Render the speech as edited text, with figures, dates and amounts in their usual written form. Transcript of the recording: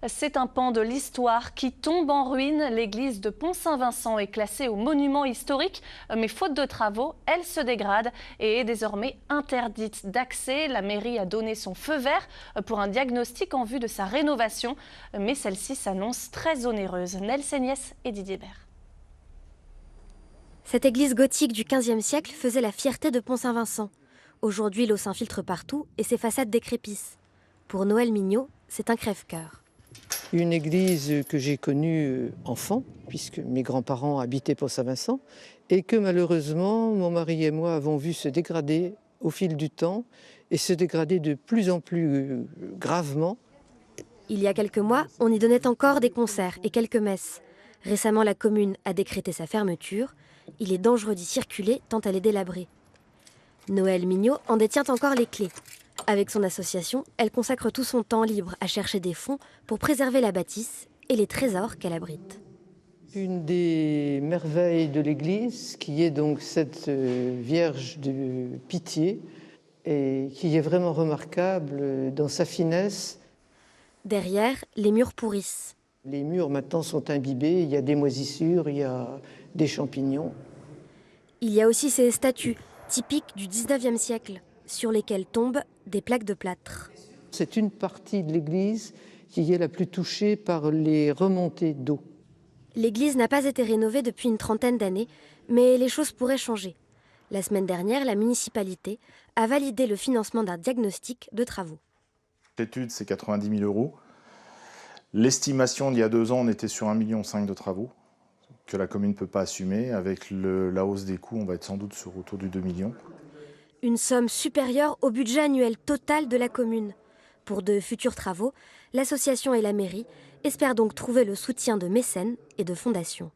C'est un pan de l'histoire qui tombe en ruine. L'église de Pont-Saint-Vincent est classée au monument historique, mais faute de travaux, elle se dégrade et est désormais interdite d'accès. La mairie a donné son feu vert pour un diagnostic en vue de sa rénovation, mais celle-ci s'annonce très onéreuse. Nel Seignès et Didier Bert. Cette église gothique du XVe siècle faisait la fierté de Pont-Saint-Vincent. Aujourd'hui, l'eau s'infiltre partout et ses façades décrépissent. Pour Noël Mignot, c'est un crève-cœur. Une église que j'ai connue enfant, puisque mes grands-parents habitaient Pont-Saint-Vincent, et que malheureusement, mon mari et moi avons vu se dégrader au fil du temps, et se dégrader de plus en plus gravement. Il y a quelques mois, on y donnait encore des concerts et quelques messes. Récemment, la commune a décrété sa fermeture. Il est dangereux d'y circuler tant elle est délabrée. Noël Mignot en détient encore les clés. Avec son association, elle consacre tout son temps libre à chercher des fonds pour préserver la bâtisse et les trésors qu'elle abrite. Une des merveilles de l'église, qui est donc cette Vierge de Pitié, et qui est vraiment remarquable dans sa finesse. Derrière, les murs pourrissent. Les murs maintenant sont imbibés, il y a des moisissures, il y a des champignons. Il y a aussi ces statues, typiques du XIXe siècle, sur lesquelles tombent des plaques de plâtre. C'est une partie de l'église qui est la plus touchée par les remontées d'eau. L'église n'a pas été rénovée depuis une trentaine d'années, mais les choses pourraient changer. La semaine dernière, la municipalité a validé le financement d'un diagnostic de travaux. L'étude, c'est 90 000 €. L'estimation d'il y a 2 ans, on était sur 1,5 million de travaux que la commune ne peut pas assumer. Avec la hausse des coûts, on va être sans doute autour du 2 millions. Une somme supérieure au budget annuel total de la commune. Pour de futurs travaux, l'association et la mairie espèrent donc trouver le soutien de mécènes et de fondations.